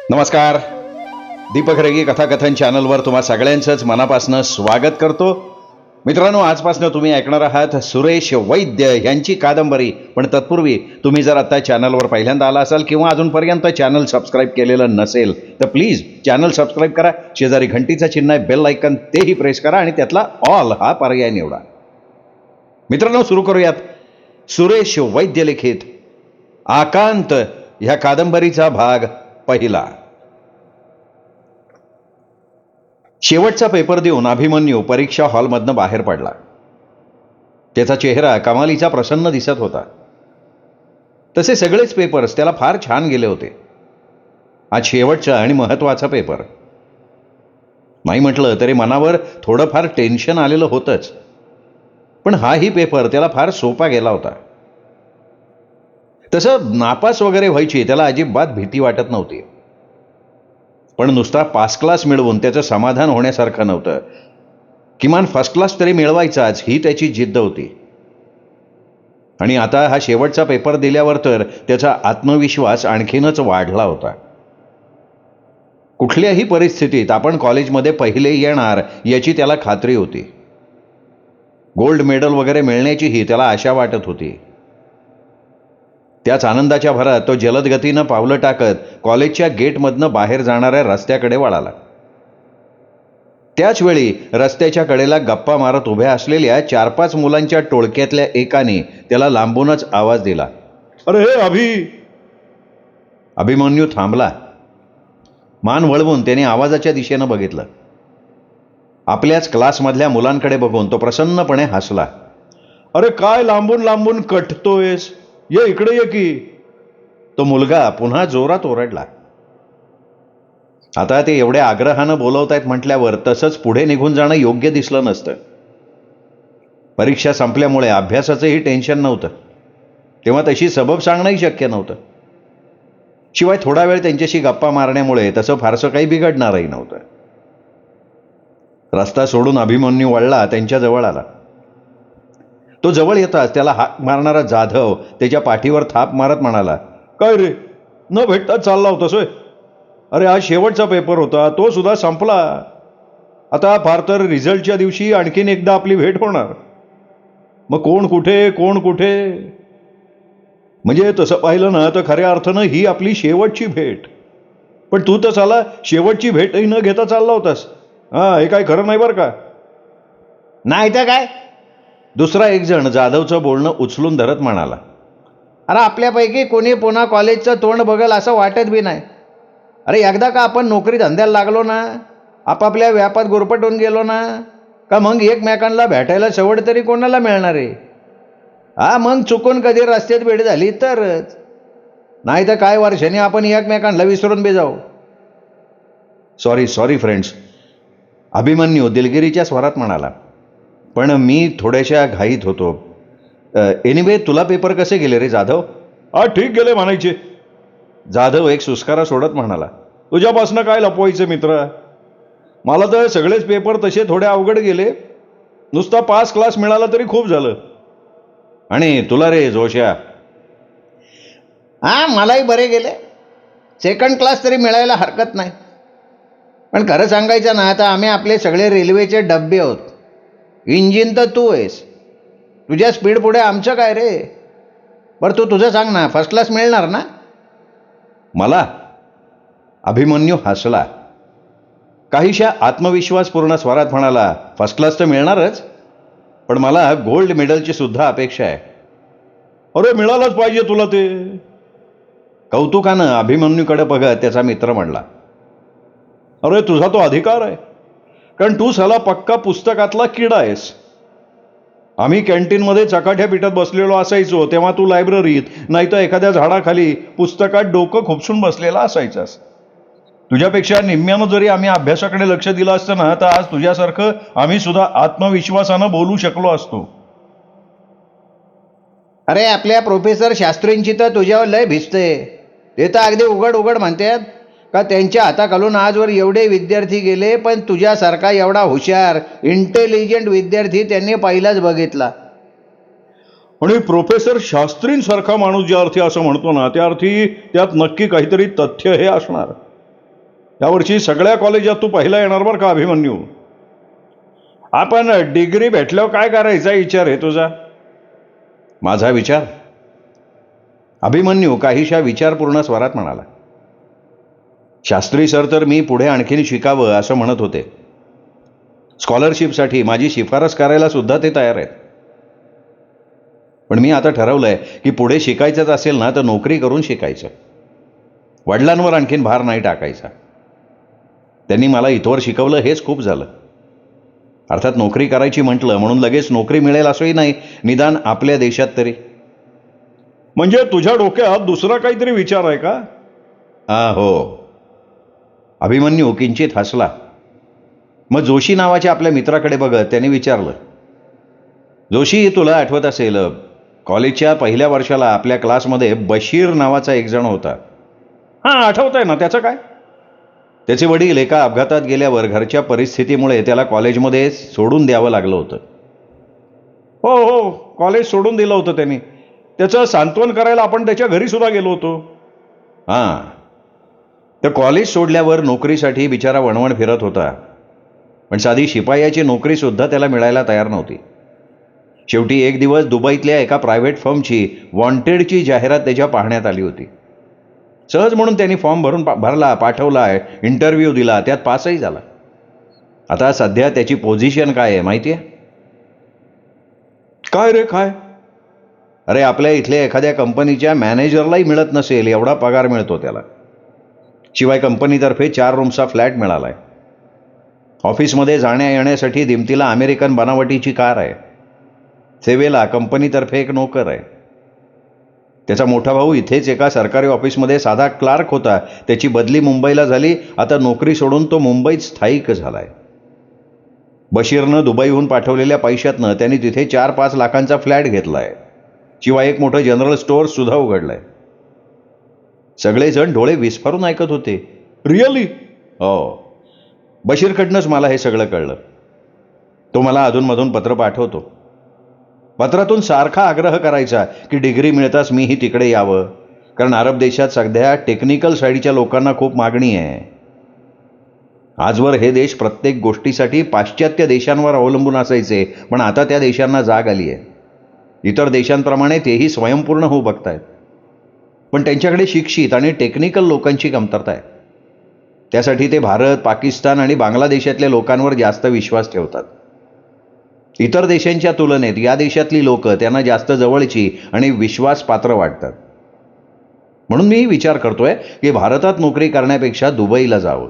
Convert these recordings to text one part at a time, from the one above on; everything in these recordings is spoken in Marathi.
नमस्कार. दीपक रेगी कथाकथन चॅनलवर तुम्हा सगळ्यांचंच मनापासून स्वागत करतो. मित्रांनो, आजपासून तुम्ही ऐकणार आहात सुरेश वैद्य यांची कादंबरी. पण तत्पूर्वी तुम्ही जर आता चॅनलवर पहिल्यांदा आला असाल किंवा अजूनपर्यंत चॅनल सबस्क्राईब केलेलं नसेल तर प्लीज चॅनल सबस्क्राईब करा. शेजारी घंटीचं चिन्ह आहे, बेल आयकन तेही प्रेस करा आणि त्यातला ऑल हा पर्याय निवडा. मित्रांनो, सुरू करूयात. सुरेश वैद्य लिखित आकांत ह्या कादंबरीचा भाग पहिला. शेवटचा पेपर देऊन अभिमन्यू परीक्षा हॉलमधनं बाहेर पडला. त्याचा चेहरा कमालीचा प्रसन्न दिसत होता. तसे सगळेच पेपर्स त्याला फार छान गेले होते. आज शेवटचा आणि महत्वाचा पेपर. नाही म्हटलं तरी मनावर थोडंफार टेन्शन आलेलं होतंच, पण हाही पेपर त्याला फार सोपा गेला होता. तसं नापास वगैरे व्हायची त्याला अजिबात भीती वाटत नव्हती, पण नुसता पास क्लास मिळवून त्याचं समाधान होण्यासारखं नव्हतं. किमान फर्स्ट क्लास तरी मिळवायचाच ही त्याची जिद्द होती. आणि आता हा शेवटचा पेपर दिल्यावर तर त्याचा आत्मविश्वास आणखीनच वाढला होता. कुठल्याही परिस्थितीत आपण कॉलेजमध्ये पहिले येणार याची त्याला खात्री होती. गोल्ड मेडल वगैरे मिळण्याचीही त्याला आशा वाटत होती. त्याच आनंदाच्या भरात तो जलद गतीनं पावलं टाकत कॉलेजच्या गेटमधनं बाहेर जाणाऱ्या रस्त्याकडे वळाला. त्याच वेळी रस्त्याच्या कडेला गप्पा मारत उभ्या असलेल्या 4-5 मुलांच्या टोळक्यातल्या एकाने त्याला लांबूनच आवाज दिला, "अरे हे अभिमन्यू थांबला. मान वळवून त्याने आवाजाच्या दिशेनं बघितलं. आपल्याच क्लासमधल्या मुलांकडे बघून तो प्रसन्नपणे हसला. "अरे काय लांबून लांबून कटतोयस? ये इकडे ये की." तो मुलगा पुन्हा जोरात ओरडला. आता ते एवढ्या आग्रहानं बोलवतायत म्हटल्यावर तसंच पुढे निघून जाणं योग्य दिसलं नसतं. परीक्षा संपल्यामुळे अभ्यासाचंही टेन्शन नव्हतं, तेव्हा तशी सबब सांगणंही शक्य नव्हतं. शिवाय थोडा वेळ त्यांच्याशी गप्पा मारण्यामुळे तसं फारसं काही बिघडणारही नव्हतं. रस्ता सोडून अभिमन्यू वळला त्यांच्या जवळ आला. तो जवळ येताच त्याला हाक मारणारा जाधव त्याच्या पाठीवर थाप मारत म्हणाला, "काय रे, न भेटता चालला होतास होय? अरे आज शेवटचा पेपर होता, तो सुद्धा संपला. आता फार तर रिझल्टच्या दिवशी आणखीन एकदा आपली भेट होणार. मग कोण कुठे. म्हणजे तसं पाहिलं ना तर खऱ्या अर्थानं ही आपली शेवटची भेट. पण तू तर साला शेवटची भेटही न घेता चालला होतास. हे काय खरं नाही बरं का." "नाही तर काय?" दुसरा एक जण जाधवचं बोलणं उचलून धरत म्हणाला, "अरे आपल्यापैकी कोणी पुन्हा कॉलेजचं तोंड बघल असं वाटत बी नाही. अरे एकदा का आपण नोकरी धंद्याला लागलो ना, आपापल्या व्यापात गुरफटून गेलो ना, का मग एकमेकांना भेटायला सवड तरी कोणाला मिळणार आहे? मग चुकून कधी रस्त्यात भेट झाली तरच. नाही तर काय वर्षांनी आपण एकमेकांना विसरून बी जाऊ." सॉरी फ्रेंड्स," अभिमन्यू दिलगिरीच्या स्वरात म्हणाला. "पण मी थोड्याशा घाईत होतो. एनिवे तुला पेपर कसे गेले रे जाधव?" ठीक गेले म्हणायचे," जाधव एक सुस्कारा सोडत म्हणाला. "तुझ्यापासनं काय लपवायचं मित्र. मला तर सगळेच पेपर तसे थोडे अवघड गेले. नुसता पास क्लास मिळाला तरी खूप झालं." "आणि तुला रे जोश्या?" "मलाही बरे गेले. सेकंड क्लास तरी मिळायला हरकत नाही. पण खरं सांगायचं ना आता आम्ही आपले सगळे रेल्वेचे डब्बे आहोत. इंजिन तर तू आहेस. तुझ्या स्पीड पुढे आमचं काय रे. बरं तू तुझं सांग ना, फर्स्ट क्लास मिळणार ना?" "मला?" अभिमन्यू हसला. काहीशा आत्मविश्वासपूर्ण स्वरात म्हणाला, "फर्स्ट क्लास तर मिळणारच, पण मला गोल्ड मेडलची सुद्धा अपेक्षा आहे." "अरे मिळालंच पाहिजे तुला ते." कौतुकानं अभिमन्यूकडे बघत त्याचा मित्र म्हणला, "अरे तुझा तो अधिकार आहे, कारण तू साला पक्का पुस्तकातला किडा आहेस. आम्ही कॅन्टीनमध्ये चकाठ्या पिटत बसलेलो असायचो तेव्हा तू लायब्ररीत नाही तर एखाद्या झाडाखाली पुस्तकात डोकं खुपसून बसलेला असायचास. तुझ्यापेक्षा निम्म्यानं जरी आम्ही अभ्यासाकडे लक्ष दिलं असतं ना तर आज तुझ्यासारखं आम्ही सुद्धा आत्मविश्वासानं बोलू शकलो असतो." "अरे आपल्या प्रोफेसर शास्त्रींची तर तुझ्यावर लय भिजते. ते तर अगदी उघड म्हणतात का त्यांच्या हाताखालून आजवर एवढे विद्यार्थी गेले, पण तुझ्यासारखा एवढा हुशार इंटेलिजंट विद्यार्थी त्यांनी पहिलाच बघितला." "आणि प्रोफेसर शास्त्रींसारखा माणूस ज्या अर्थी असं म्हणतो ना त्या अर्थी त्यात नक्की काहीतरी तथ्य हे असणार." यावर्षी सगळ्या कॉलेजात तू पहिला येणार बरं का अभिमन्यू. आपण डिग्री भेटल्यावर काय करायचा विचार आहे तुझा? माझा विचार? अभिमन्यू काहीशा विचारपूर्ण स्वरात म्हणाला. शास्त्री सर तर मी पुढे आणखीन शिकावं असं म्हणत होते. स्कॉलरशिपसाठी माझी शिफारस करायला सुद्धा ते तयार आहेत. पण मी आता ठरवलंय की पुढे शिकायचंच असेल ना तर नोकरी करून शिकायचं. वडिलांवर आणखीन भार नाही टाकायचा. त्यांनी मला इथवर शिकवलं हेच खूप झालं. अर्थात नोकरी करायची म्हटलं म्हणून लगेच नोकरी मिळेल असंही नाही, निदान आपल्या देशात तरी. म्हणजे तुझ्या डोक्यात दुसरा काहीतरी विचार आहे का? हा, हो. अभिमन्यू किंचित हसला. मग जोशी नावाच्या आपल्या मित्राकडे बघत त्याने विचारलं, जोशी, तुला आठवत असेल कॉलेजच्या पहिल्या वर्षाला आपल्या क्लासमध्ये बशीर नावाचा एक जण होता. हां, आठवत आहे ना. त्याचं काय? त्याचे वडील एका अपघातात गेल्यावर घरच्या परिस्थितीमुळे त्याला कॉलेजमध्ये सोडून द्यावं लागलं होतं. हो हो, कॉलेज सोडून दिलं होतं त्यांनी. त्याचं सांत्वन करायला आपण त्याच्या घरी सुद्धा गेलो होतो. हां, तर कॉलेज सोडल्यावर नोकरीसाठी बिचारा वणवण फिरत होता. पण साधी शिपायाची नोकरी सुद्धा त्याला मिळायला तयार नव्हती. शेवटी एक दिवस दुबईतल्या एका प्रायव्हेट फर्मची वॉन्टेडची जाहिरात त्याच्या पाहण्यात आली होती. सहज म्हणून त्यांनी फॉर्म भरला, पाठवला, इंटरव्ह्यू दिला, त्यात पासही झाला. आता सध्या त्याची पोझिशन काय आहे माहिती आहे? काय रे काय? अरे, आपल्या इथल्या एखाद्या कंपनीच्या मॅनेजरलाही मिळत नसेल एवढा पगार मिळतो त्याला. शिवाय कंपनीतर्फे 4 रूमचा फ्लॅट मिळालाय. ऑफिसमध्ये जाण्या येण्यासाठी दिमतीला अमेरिकन बनावटीची कार आहे. सेवेला कंपनीतर्फे एक नोकर आहे. त्याचा मोठा भाऊ इथेच एका सरकारी ऑफिसमध्ये साधा क्लार्क होता. त्याची बदली मुंबईला झाली. आता नोकरी सोडून तो मुंबईत स्थायिक झालाय. बशीरनं दुबईहून पाठवलेल्या पैशातनं त्यांनी तिथे 4-5 लाखांचा फ्लॅट घेतलाय. शिवाय एक मोठं जनरल स्टोअर सुद्धा उघडलंय. सगळेजण डोळे विस्फारून ऐकत होते. रिअली? हो. बशीरकडनंच मला हे सगळं कळलं. तो मला अधूनमधून पत्र पाठवतो. पत्रातून सारखा आग्रह करायचा की डिग्री मिळताच मीही तिकडे यावं, कारण अरब देशात सध्या टेक्निकल साईडच्या लोकांना खूप मागणी आहे. आजवर हे देश प्रत्येक गोष्टीसाठी पाश्चात्य देशांवर अवलंबून असायचे, पण आता त्या देशांना जाग आली आहे. इतर देशांप्रमाणे तेही स्वयंपूर्ण होऊ बघतायत. पण त्यांच्याकडे शिक्षित आणि टेक्निकल लोकांची कमतरता आहे. त्यासाठी ते भारत, पाकिस्तान आणि बांगलादेशातल्या लोकांवर जास्त विश्वास ठेवतात. इतर देशांच्या तुलनेत या देशातली लोक त्यांना जास्त जवळची आणि विश्वासपात्र वाटतात. म्हणून मी विचार करतोय की भारतात नोकरी करण्यापेक्षा दुबईला जावं.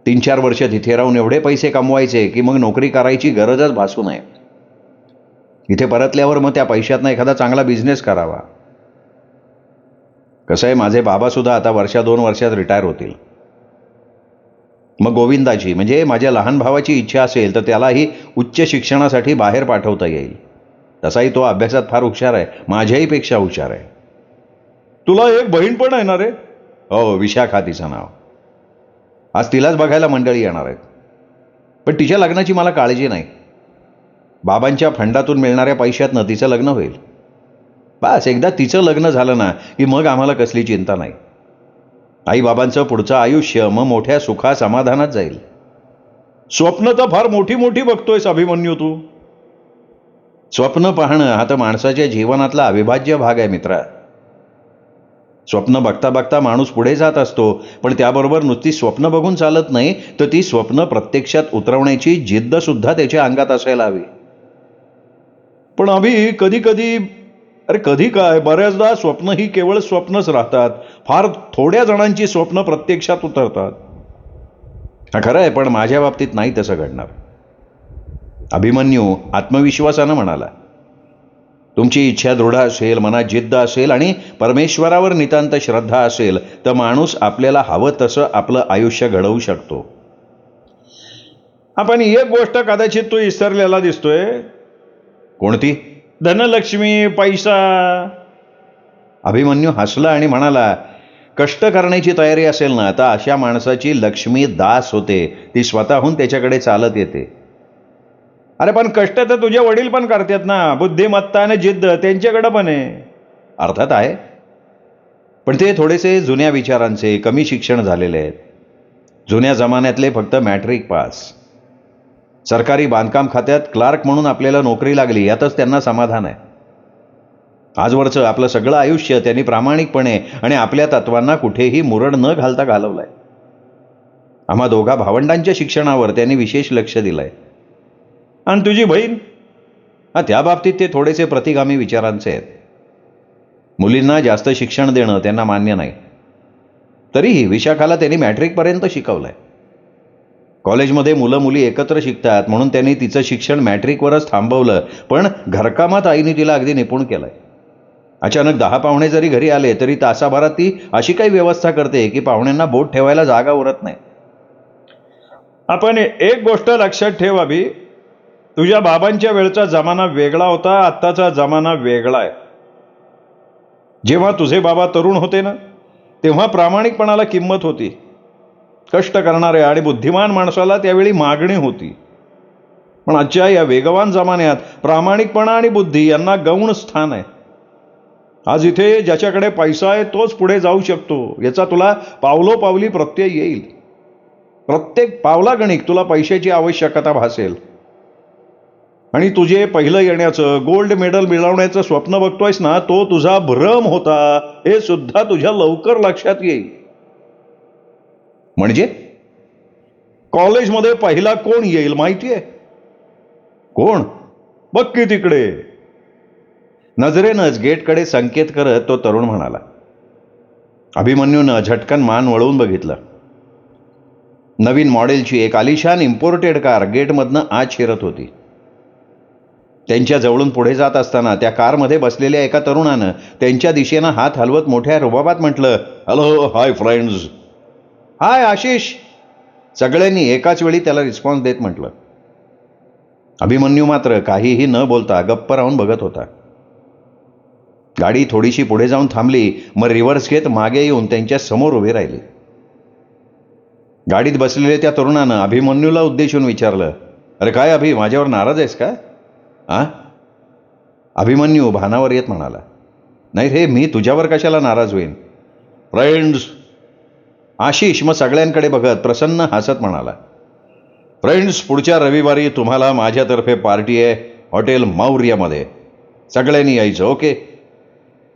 3-4 वर्ष तिथे राहून एवढे पैसे कमवायचे की मग नोकरी करायची गरजच भासू नये. इथे परतल्यावर मग त्या पैशातनं एखादा चांगला बिझनेस करावा. कसं आहे, माझे बाबा सुद्धा आता 1-2 वर्षात रिटायर होतील. मग गोविंदाची म्हणजे माझ्या लहान भावाची इच्छा असेल तर त्यालाही उच्च शिक्षणासाठी बाहेर पाठवता येईल. तसाही तो अभ्यासात फार हुशार आहे, माझ्याही पेक्षा हुशार आहे. तुला एक बहीण पण आहे ना रे? हो, विशाखा तिचं नाव. आज तिलाच बघायला मंडळी येणार आहेत. पण तिच्या लग्नाची मला काळजी नाही. बाबांच्या फंडातून मिळणाऱ्या पैशातनं तिचं लग्न होईल. बस एकदा तिचं लग्न झालं ना की मग आम्हाला कसली चिंता नाही. आईबाबांचं पुढचं आयुष्य मग मोठ्या सुखा समाधानात जाईल. स्वप्न तर फार मोठी मोठी बघतोयस अभिमन्यू तू. स्वप्न पाहणं हा तर माणसाच्या जीवनातला अविभाज्य भाग आहे मित्रा. स्वप्न बघता बघता माणूस पुढे जात असतो, पण त्याबरोबर नुसती स्वप्न बघून चालत नाही, तर ती स्वप्न प्रत्यक्षात उतरवण्याची जिद्द सुद्धा त्याच्या अंगात असायला हवी. पण अभि कधी कधी, अरे कधी काय, बऱ्याचदा स्वप्न ही केवळ स्वप्नच राहतात. फार थोड्या जणांची स्वप्न प्रत्यक्षात उतरतात. हा खरं आहे, पण माझ्या बाबतीत नाही तसं घडणार. अभिमन्यू आत्मविश्वासानं म्हणाला. तुमची इच्छा दृढ असेल, मनात जिद्द असेल आणि परमेश्वरावर नितांत श्रद्धा असेल तर माणूस आपल्याला हवं तसं आपलं आयुष्य घडवू शकतो. आपण एक गोष्ट कदाचित तू विसरलेला दिसतोय. कोणती? धनलक्ष्मी, पैसा. अभिमन्यू हसला आणि म्हणाला, कष्ट करण्याची तयारी असेल ना तर अशा माणसाची लक्ष्मी दास होते. ती स्वतःहून त्याच्याकडे चालत येते. अरे पण कष्ट तर तुझे वडील पण करतात ना. बुद्धिमत्ता आणि जिद्द त्यांच्याकडे पण आहे. अर्थात आहे, पण ते थोडेसे जुन्या विचारांचे, कमी शिक्षण झालेले आहेत. जुन्या जमान्यातले फक्त मॅट्रिक पास. सरकारी बांधकाम खात्यात क्लार्क म्हणून आपल्याला नोकरी लागली यातच त्यांना समाधान आहे. आजवरचं आपलं सगळं आयुष्य त्यांनी प्रामाणिकपणे आणि आपल्या तत्वांना कुठेही मुरड न घालता घालवलंय. आम्हा दोघा भावंडांच्या शिक्षणावर त्यांनी विशेष लक्ष दिलंय. आणि तुझी बहीण, त्या बाबतीत ते थोडेसे प्रतिगामी विचारांचे आहेत. मुलींना जास्त शिक्षण देणं त्यांना मान्य नाही. तरीही विशाखाला त्यांनी मॅट्रिकपर्यंत शिकवलंय. कॉलेजमध्ये मुलं मुली एकत्र शिकतात म्हणून त्यांनी तिचं शिक्षण मॅट्रिकवरच थांबवलं, पण घरकामात आईने तिला अगदी निपुण केलंय. अचानक 10 पाहुणे जरी घरी आले तरी तासाभरात ती अशी काही व्यवस्था करते की पाहुण्यांना बोट ठेवायला जागा उरत नाही. आपण एक गोष्ट लक्षात ठेव अभि, तुझ्या बाबांच्या वेळचा जमाना वेगळा होता, आत्ताचा जमाना वेगळा आहे. जेव्हा तुझे बाबा तरुण होते ना, तेव्हा प्रामाणिकपणाला किंमत होती. कष्ट करणाऱ्या आणि बुद्धिमान माणसाला त्यावेळी मागणी होती. पण आजच्या या वेगवान जमान्यात प्रामाणिकपणा आणि बुद्धी यांना गौण स्थान आहे. आज इथे ज्याच्याकडे पैसा आहे तोच पुढे जाऊ शकतो याचा तुला पावलोपावली प्रत्यय येईल. प्रत्येक पावलागणिक तुला पैशाची आवश्यकता भासेल. आणि तुझे पहिलं येण्याचं गोल्ड मेडल मिळवण्याचं स्वप्न बघतोयस ना, तो तुझा भ्रम होता हे सुद्धा तुझ्या लवकर लक्षात येईल. म्हणजे कॉलेजमध्ये पहिला कोण येईल माहितीये? कोण? बघ की तिकडे. नजरेनंच गेटकडे संकेत करत तो तरुण म्हणाला. अभिमन्यूनं झटकन मान वळवून बघितलं. नवीन मॉडेलची एक आलिशान इम्पोर्टेड कार गेटमधनं आत शिरत होती. त्यांच्या जवळून पुढे जात असताना त्या कारमध्ये बसलेल्या एका तरुणानं त्यांच्या दिशेनं हात हलवत मोठ्या रुबाबात म्हटलं, हॅलो, हाय फ्रेंड्स. हाय आशिष, सगळ्यांनी एकाच वेळी त्याला रिस्पॉन्स देत म्हटलं. अभिमन्यू मात्र काहीही न बोलता गप्प राहून बघत होता. गाडी थोडीशी पुढे जाऊन थांबली, मग रिव्हर्स घेत मागे येऊन त्यांच्या समोर उभी राहिली. गाडीत बसलेल्या त्या तरुणानं अभिमन्यूला उद्देशून विचारलं, अरे काय अभि, माझ्यावर नाराज आहेस का? अभिमन्यू भानावर येत म्हणाला, नाही रे, मी तुझ्यावर कशाला नाराज होईन. फ्रेंड्स. आशिष मग सगळ्यांकडे बघत प्रसन्न हसत म्हणाला, फ्रेंड्स, पुढच्या रविवारी तुम्हाला माझ्यातर्फे पार्टी आहे हॉटेल मौर्यामध्ये. सगळ्यांनी यायचं, ओके?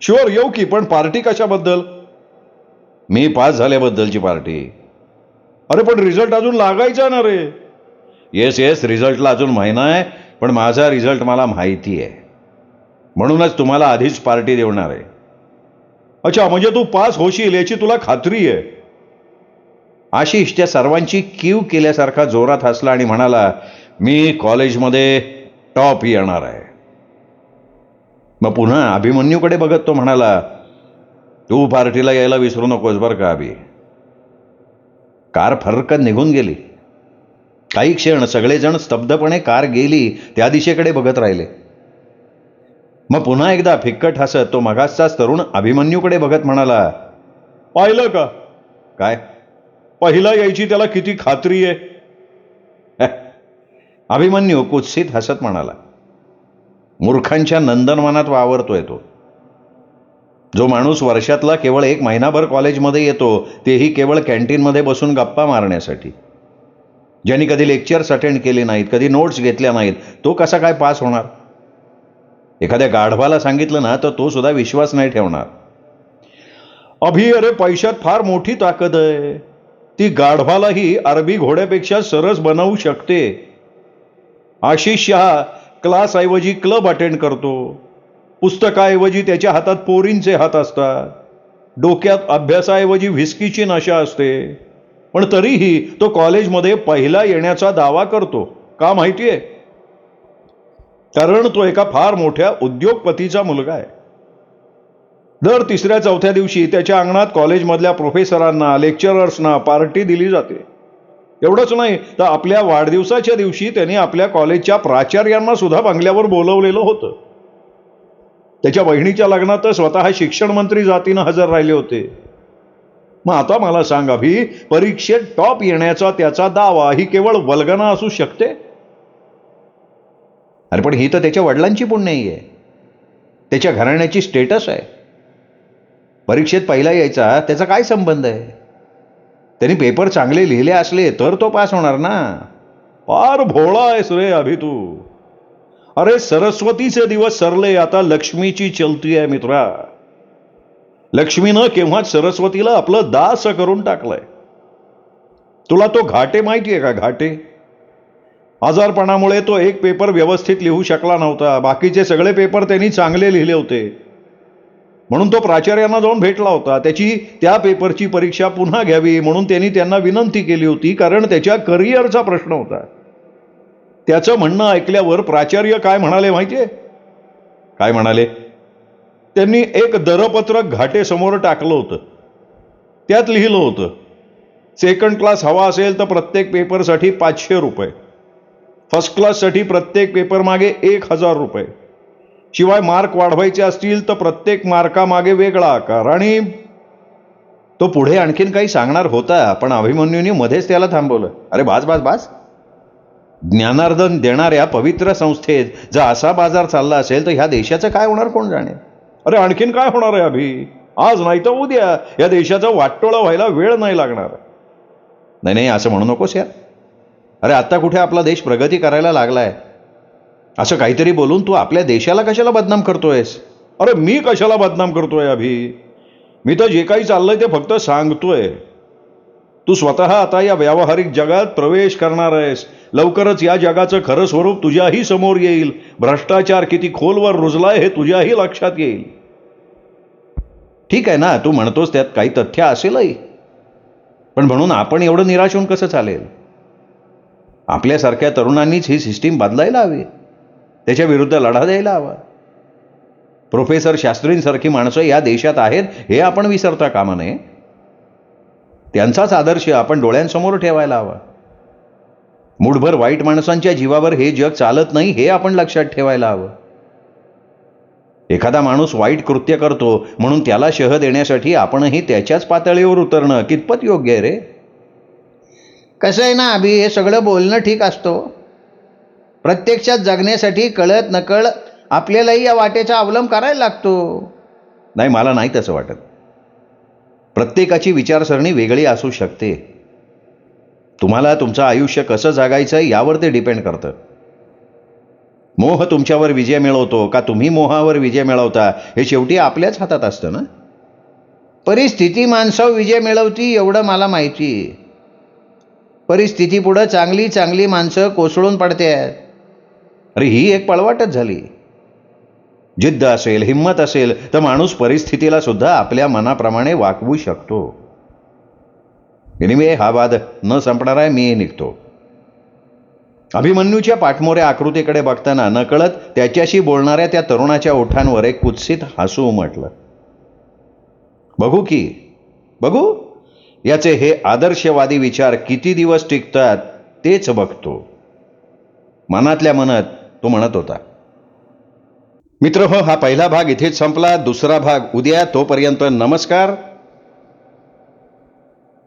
शुअर, येऊ की, पण पार्टी कशाबद्दल? मी पास झाल्याबद्दलची पार्टी. अरे पण रिझल्ट अजून लागायचा ना रे. येस, रिझल्टला अजून महिना आहे, पण माझा रिझल्ट मला माहिती आहे, म्हणूनच तुम्हाला आधीच पार्टी देणार आहे. अच्छा, म्हणजे तू पास होशील याची तुला खात्री आहे? आशिष त्या सर्वांची कीव केल्यासारखा जोरात हसला आणि म्हणाला, मी कॉलेजमध्ये टॉप येणार आहे. मग पुन्हा अभिमन्यूकडे बघत तो म्हणाला, तू पार्टीला यायला विसरू नकोस बरं का अभि. कार फरकत निघून गेली. काही क्षण सगळेजण स्तब्धपणे कार गेली त्या दिशेकडे बघत राहिले. मग पुन्हा एकदा फिक्कट हसत तो मगाचाच तरुण अभिमन्यूकडे बघत म्हणाला, पाहिलं का? काय? पहिला यायची त्याला किती खात्री आहे. अभिमन्यू कुत्सित हसत म्हणाला, मूर्खांच्या नंदनवनात वावरतोय तो. जो माणूस वर्षातला केवळ 1 महिनाभर कॉलेजमध्ये येतो, तेही केवळ कॅन्टीनमध्ये बसून गप्पा मारण्यासाठी. ज्यांनी कधी लेक्चर्स अटेंड केले नाहीत, कधी नोट्स घेतल्या नाहीत, तो कसा काय पास होणार? एखाद्या गाढवाला सांगितलं ना तर तो सुद्धा विश्वास नाही ठेवणार. अभि, अरे पैशात फार मोठी ताकद आहे. ती गाढवालाही अरबी घोड्यापेक्षा सरस बनवू शकते. आशिष शहा क्लासऐवजी क्लब अटेंड करतो. पुस्तकाऐवजी त्याच्या हातात पोरींचे हात असतात. डोक्यात अभ्यासाऐवजी व्हिस्कीची नशा असते, पण तरीही तो कॉलेजमध्ये पहिला येण्याचा दावा करतो. का माहितीये? कारण तो एका फार मोठ्या उद्योगपतीचा मुलगा आहे. दर 3ऱ्या-4थ्या दिवशी त्याच्या अंगणात कॉलेजमधल्या प्रोफेसरांना, लेक्चरर्सना पार्टी दिली जाते. एवढंच नाही तर आपल्या वाढदिवसाच्या दिवशी त्यांनी आपल्या कॉलेजच्या प्राचार्यांना सुद्धा बंगल्यावर बोलवलेलं होतं. त्याच्या बहिणीच्या लग्नात तर स्वतः शिक्षण मंत्री जातीनं हजर राहिले होते. मग आता मला सांग अभि, परीक्षेत टॉप येण्याचा त्याचा दावा ही केवळ वल्गना असू शकते? अरे पण ही तर त्याच्या वडिलांची पुण्याई आहे, त्याच्या घराण्याची स्टेटस आहे. परीक्षेत पहिला यायचा त्याचा काय संबंध आहे? त्यांनी पेपर चांगले लिहिले असले तर तो पास होणार ना. फार भोळा आहेस रे अभि तू. अरे सरस्वतीचे दिवस सरले, आता लक्ष्मीची चलती आहे मित्रा. लक्ष्मीनं केव्हाच सरस्वतीला आपलं दास करून टाकलंय. तुला तो घाटे माहितीये का? घाटे. आजारपणामुळे तो एक पेपर व्यवस्थित लिहू शकला नव्हता. बाकीचे सगळे पेपर त्यांनी चांगले लिहिले होते. म्हणून तो प्राचार्यांना जाऊन भेटला होता. त्या पेपरची परीक्षा पुन्हा घ्यावी म्हणून त्यांनी त्यांना विनंती केली होती, कारण त्याच्या करिअरचा प्रश्न होता. त्याचं म्हणणं ऐकल्यावर प्राचार्य काय म्हणाले माहितीये? काय म्हणाले? त्यांनी एक दरपत्रक घाटेसमोर टाकलं होतं. त्यात लिहिलं होतं, सेकंड क्लास हवा असेल तर प्रत्येक पेपरसाठी 500 रुपये, फर्स्ट क्लाससाठी प्रत्येक पेपर मागे 1000 रुपये, शिवाय मार्क वाढवायचे असतील तर प्रत्येक मार्कामागे वेगळा आकार. आणि तो पुढे आणखीन काही सांगणार होता, पण अभिमन्यूने मध्येच त्याला थांबवलं. अरे बास बास बास. ज्ञानार्जन देणाऱ्या पवित्र संस्थेत जर असा बाजार चालला असेल तर ह्या देशाचं काय होणार कोण जाणे. अरे आणखीन काय होणार आहे अभि? आज नाही तर उद्या या देशाचा वाटोळा व्हायला वेळ नाही लागणार. नाही नाही, असं म्हणू नकोस यार. अरे आत्ता कुठे आपला देश प्रगती करायला लागलाय. असं काहीतरी बोलून तू आपल्या देशाला कशाला बदनाम करतोयस? अरे मी कशाला बदनाम करतोय अभि? मी तर जे काही चाललंय ते फक्त सांगतोय. तू स्वतः आता या व्यावहारिक जगात प्रवेश करणार आहेस. लवकरच या जगाचं खरं स्वरूप तुझ्याही समोर येईल. भ्रष्टाचार किती खोलवर रुजलाय हे तुझ्याही लक्षात येईल. ठीक आहे ना, तू म्हणतोस त्यात काही तथ्य असेलही, पण म्हणून आपण एवढं निराश होऊन कसं चालेल? आपल्यासारख्या तरुणांनीच ही सिस्टीम बदलायला हवी, त्याच्या विरुद्ध लढा द्यायला हवा. प्रोफेसर शास्त्रींसारखी माणसं या देशात आहेत हे आपण विसरता कामा नये. त्यांचाच आदर्श आपण डोळ्यांसमोर ठेवायला हवा. मूठभर वाईट माणसांच्या जीवावर हे जग चालत नाही हे आपण लक्षात ठेवायला हवं. एखादा माणूस वाईट कृत्य करतो म्हणून त्याला शह देण्यासाठी आपणही त्याच्याच पातळीवर उतरणं कितपत योग्य आहे रे? कसं आहे ना अभि, हे सगळं बोलणं ठीक असतो. प्रत्यक्षात जगण्यासाठी कळत नकळत आपल्यालाही या वाटेचा अवलंब करायला लागतो. नाही, मला नाही तसं वाटत. प्रत्येकाची विचारसरणी वेगळी असू शकते. तुम्हाला तुमचं आयुष्य कसं जगायचं यावर ते डिपेंड करतं. मोह तुमच्यावर विजय मिळवतो का तुम्ही मोहावर विजय मिळवता हे शेवटी आपल्याच हातात असतं ना. परिस्थिती माणसावर विजय मिळवती एवढं मला माहिती. परिस्थिती पुढं चांगली चांगली माणसं कोसळून पडतात. अरे ही एक पळवाटच झाली. जिद्द असेल, हिंमत असेल तर माणूस परिस्थितीला सुद्धा आपल्या मनाप्रमाणे वाकवू शकतो. एनिवे, हा वाद न संपणार आहे. मी निघतो. अभिमन्यूच्या पाठमोऱ्या आकृतीकडे बघताना नकळत त्याच्याशी बोलणाऱ्या त्या तरुणाच्या ओठांवर एक कुत्सित हसू उमटलं. बघू याचे हे आदर्शवादी विचार किती दिवस टिकतात तेच बघतो, मनातल्या मनात तो म्हणत होता. मित्र हो, हा पहिला भाग इथेच संपला. दुसरा भाग उद्या. तोपर्यंत नमस्कार.